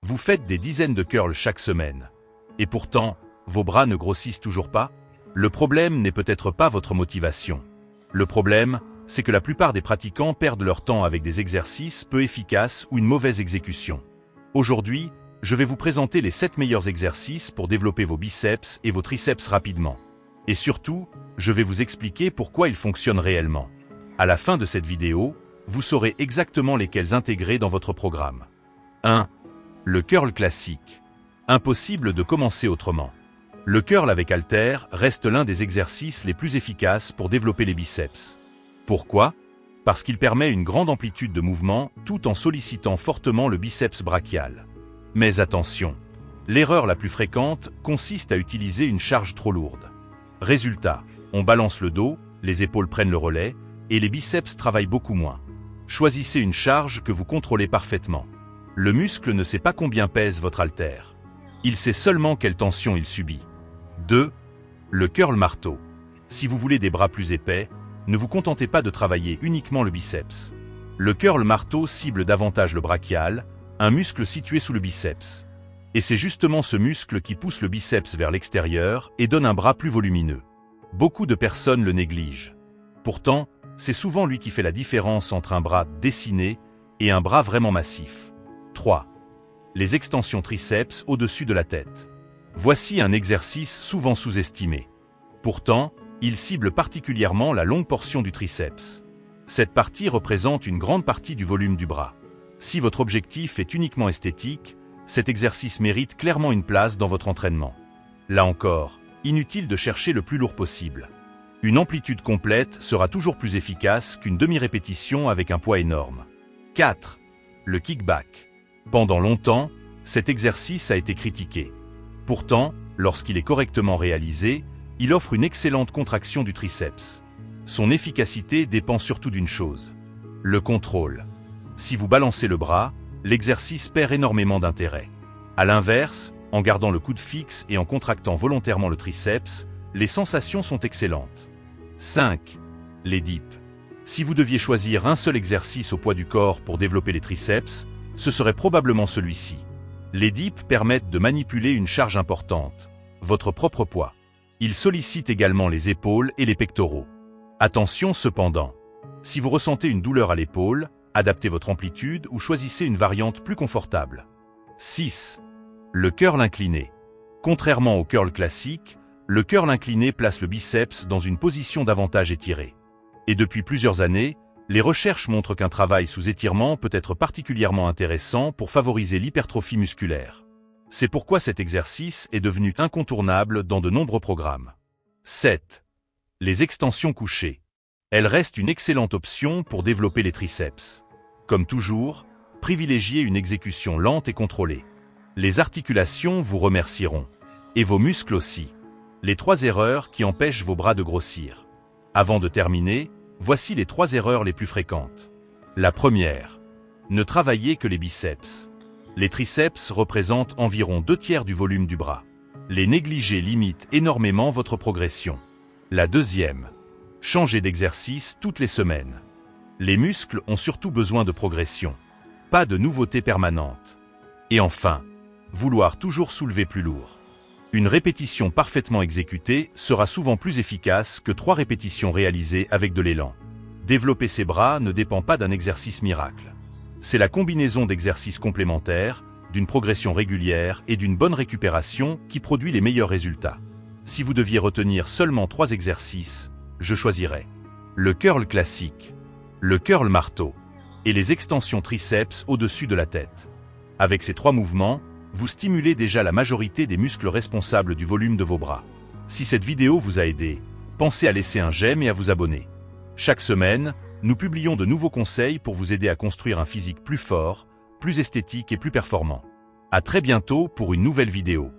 Vous faites des dizaines de curls chaque semaine. Et pourtant, vos bras ne grossissent toujours pas? Le problème n'est peut-être pas votre motivation. Le problème, c'est que la plupart des pratiquants perdent leur temps avec des exercices peu efficaces ou une mauvaise exécution. Aujourd'hui, je vais vous présenter les 7 meilleurs exercices pour développer vos biceps et vos triceps rapidement. Et surtout, je vais vous expliquer pourquoi ils fonctionnent réellement. À la fin de cette vidéo, vous saurez exactement lesquels intégrer dans votre programme. 1. Le curl classique. Impossible de commencer autrement. Le curl avec haltère reste l'un des exercices les plus efficaces pour développer les biceps. Pourquoi? Parce qu'il permet une grande amplitude de mouvement tout en sollicitant fortement le biceps brachial. Mais attention, l'erreur la plus fréquente consiste à utiliser une charge trop lourde. Résultat, on balance le dos, les épaules prennent le relais, et les biceps travaillent beaucoup moins. Choisissez une charge que vous contrôlez parfaitement. Le muscle ne sait pas combien pèse votre haltère. Il sait seulement quelle tension il subit. 2. Le curl marteau. Si vous voulez des bras plus épais, ne vous contentez pas de travailler uniquement le biceps. Le curl marteau cible davantage le brachial, un muscle situé sous le biceps. Et c'est justement ce muscle qui pousse le biceps vers l'extérieur et donne un bras plus volumineux. Beaucoup de personnes le négligent. Pourtant, c'est souvent lui qui fait la différence entre un bras dessiné et un bras vraiment massif. 3. Les extensions triceps au-dessus de la tête. Voici un exercice souvent sous-estimé. Pourtant, il cible particulièrement la longue portion du triceps. Cette partie représente une grande partie du volume du bras. Si votre objectif est uniquement esthétique, cet exercice mérite clairement une place dans votre entraînement. Là encore, inutile de chercher le plus lourd possible. Une amplitude complète sera toujours plus efficace qu'une demi-répétition avec un poids énorme. 4. Le kickback. Pendant longtemps, cet exercice a été critiqué. Pourtant, lorsqu'il est correctement réalisé, il offre une excellente contraction du triceps. Son efficacité dépend surtout d'une chose: le contrôle. Si vous balancez le bras, l'exercice perd énormément d'intérêt. À l'inverse, en gardant le coude fixe et en contractant volontairement le triceps, les sensations sont excellentes. 5. Les dips. Si vous deviez choisir un seul exercice au poids du corps pour développer les triceps, ce serait probablement celui-ci. Les dips permettent de manipuler une charge importante, votre propre poids. Ils sollicitent également les épaules et les pectoraux. Attention cependant, si vous ressentez une douleur à l'épaule, adaptez votre amplitude ou choisissez une variante plus confortable. 6. Le curl incliné. Contrairement au curl classique, le curl incliné place le biceps dans une position davantage étirée. Et depuis plusieurs années, les recherches montrent qu'un travail sous étirement peut être particulièrement intéressant pour favoriser l'hypertrophie musculaire. C'est pourquoi cet exercice est devenu incontournable dans de nombreux programmes. 7. Les extensions couchées. Elles restent une excellente option pour développer les triceps. Comme toujours, privilégiez une exécution lente et contrôlée. Les articulations vous remercieront. Et vos muscles aussi. Les 3 erreurs qui empêchent vos bras de grossir. Avant de terminer, voici les 3 erreurs les plus fréquentes. La première. Ne travaillez que les biceps. Les triceps représentent environ 2/3 du volume du bras. Les négliger limite énormément votre progression. La deuxième. Changez d'exercice toutes les semaines. Les muscles ont surtout besoin de progression, pas de nouveautés permanentes. Et enfin, vouloir toujours soulever plus lourd. Une répétition parfaitement exécutée sera souvent plus efficace que 3 répétitions réalisées avec de l'élan. Développer ses bras ne dépend pas d'un exercice miracle. C'est la combinaison d'exercices complémentaires, d'une progression régulière et d'une bonne récupération qui produit les meilleurs résultats. Si vous deviez retenir seulement 3 exercices, je choisirais le curl classique, le curl marteau et les extensions triceps au-dessus de la tête. Avec ces 3 mouvements, vous stimulez déjà la majorité des muscles responsables du volume de vos bras. Si cette vidéo vous a aidé, pensez à laisser un j'aime et à vous abonner. Chaque semaine, nous publions de nouveaux conseils pour vous aider à construire un physique plus fort, plus esthétique et plus performant. À très bientôt pour une nouvelle vidéo.